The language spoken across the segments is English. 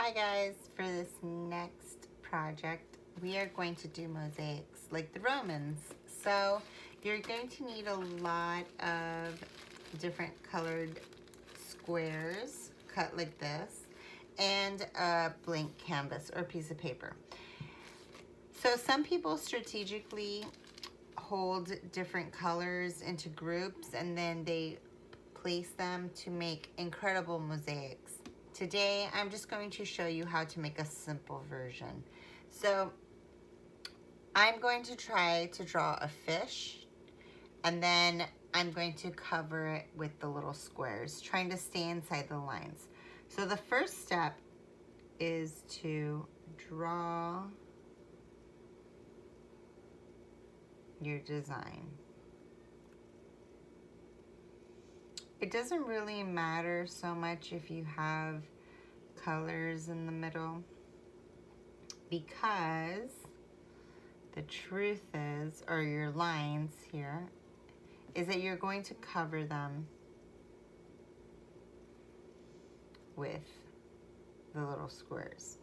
Hi guys, for this next project, we are going to do mosaics like the Romans. So you're going to need a lot of different colored squares cut like this and a blank canvas or piece of paper. So some people strategically hold different colors into groups and then they place them to make incredible mosaics. Today, I'm just going to show you how to make a simple version. So I'm going to try to draw a fish and then I'm going to cover it with the little squares, trying to stay inside the lines. So the first step is to draw your design. It doesn't really matter so much if you have colors in the middle, because the truth is, or your lines here, is that you're going to cover them with the little squares.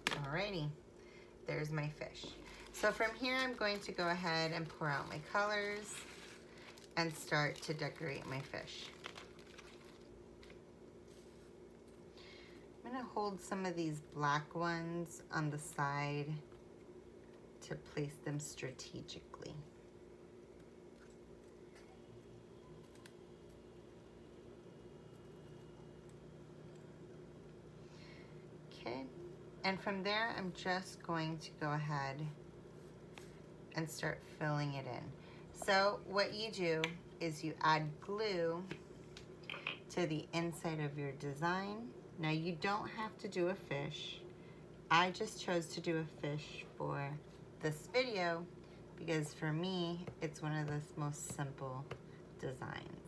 Alrighty. There's my fish. So from here, I'm going to go ahead and pour out my colors and start to decorate my fish. I'm gonna hold some of these black ones on the side to place them strategically. Okay. And from there, I'm just going to go ahead and start filling it in. So what you do is you add glue to the inside of your design. Now you don't have to do a fish. I just chose to do a fish for this video because for me, it's one of the most simple designs.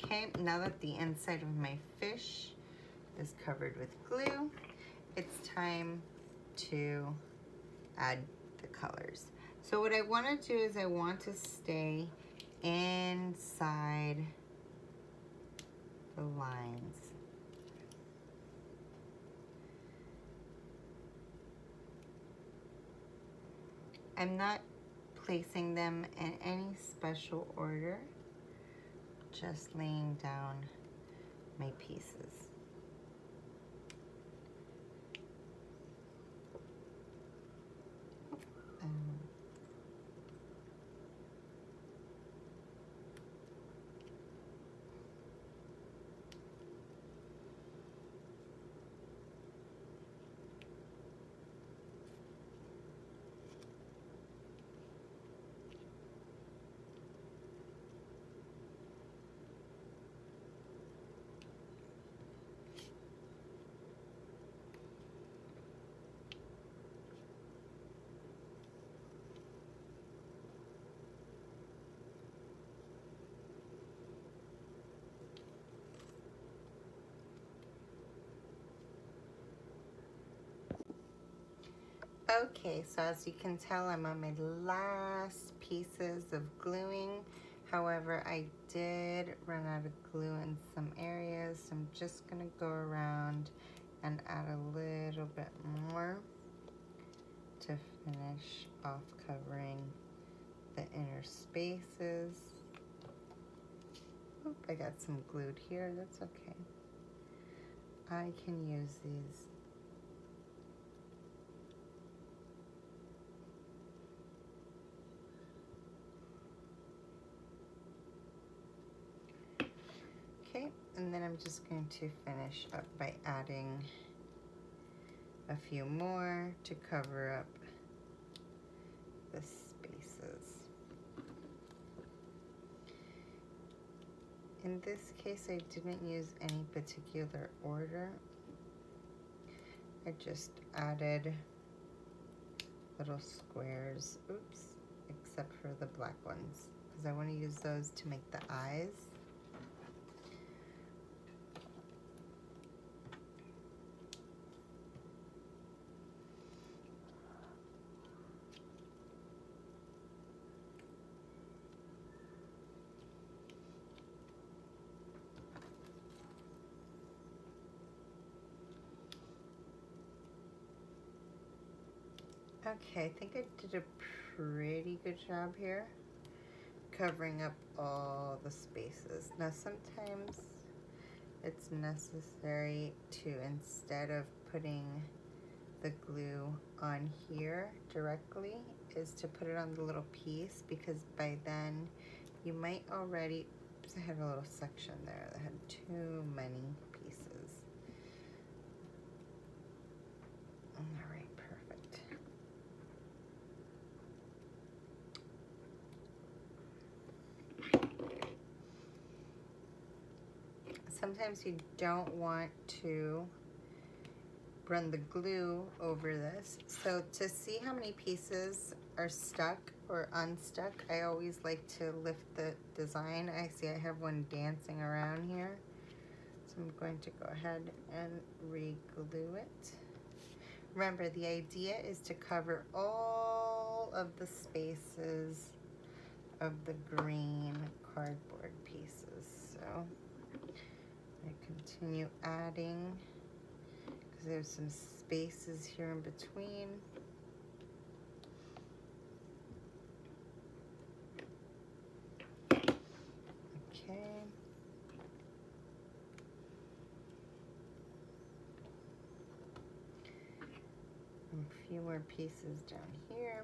Okay, now that the inside of my fish is covered with glue, it's time to add the colors. So what I want to do is I want to stay inside the lines. I'm not placing them in any special order, just laying down my pieces. Okay, so as you can tell, I'm on my last pieces of gluing. However, I did run out of glue in some areas, so I'm just gonna go around and add a little bit more to finish off covering the inner spaces. Oop, I got some glued here, that's okay. I can use these. Okay, and then I'm just going to finish up by adding a few more to cover up the spaces. In this case, I didn't use any particular order. I just added little squares, oops, except for the black ones, because I want to use those to make the eyes. Okay, I think I did a pretty good job here, covering up all the spaces. Now sometimes it's necessary to, instead of putting the glue on here directly, is to put it on the little piece, because by then you might already, oops, I had a little section there that had too many pieces. All right, perfect. Sometimes you don't want to run the glue over this. So to see how many pieces are stuck or unstuck, I always like to lift the design. I see I have one dancing around here. So I'm going to go ahead and re-glue it. Remember, the idea is to cover all of the spaces of the green cardboard pieces. So I continue adding, because there's some spaces here in between. Okay. And a few more pieces down here.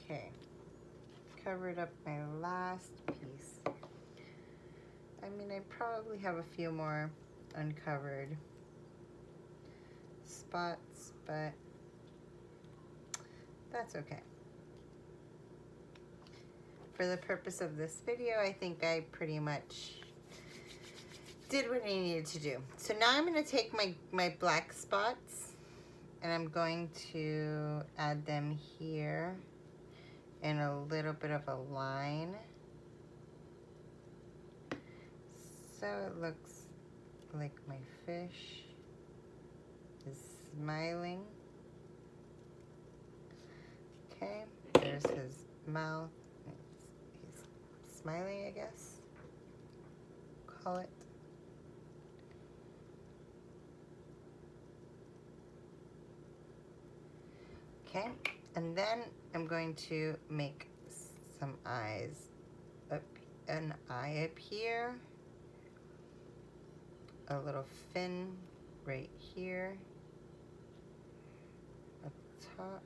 Okay, covered up my last piece. I mean, I probably have a few more uncovered spots, but that's okay. For the purpose of this video, I think I pretty much did what I needed to do. So now I'm going to take my black spots, and I'm going to add them here in a little bit of a line. So it looks like my fish is smiling. Okay, there's his mouth. He's smiling, I guess. Call it. Okay, and then I'm going to make some eyes. An eye up here. A little fin right here at the top.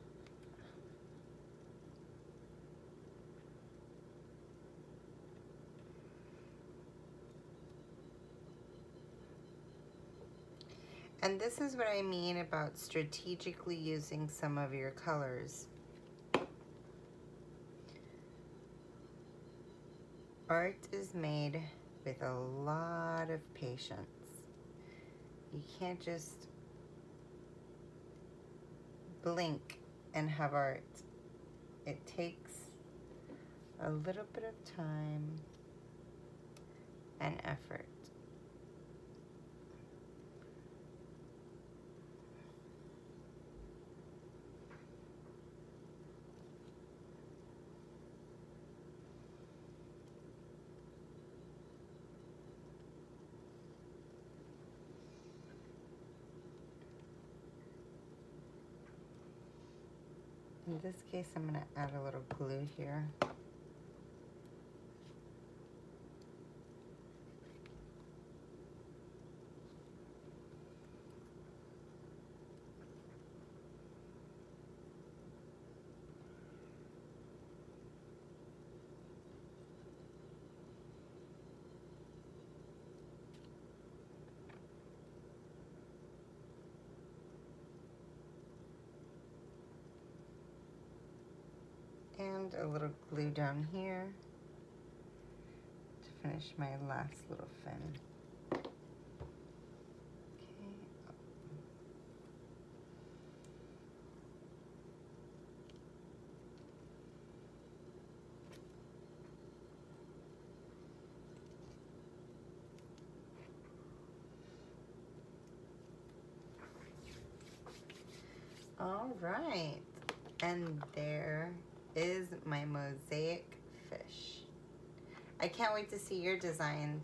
And this is what I mean about strategically using some of your colors. Art is made with a lot of patience. You can't just blink and have art. It takes a little bit of time and effort. In this case, I'm going to add a little glue here. And a little glue down here to finish my last little fin. Okay. All right, and there is my mosaic fish. I can't wait to see your designs.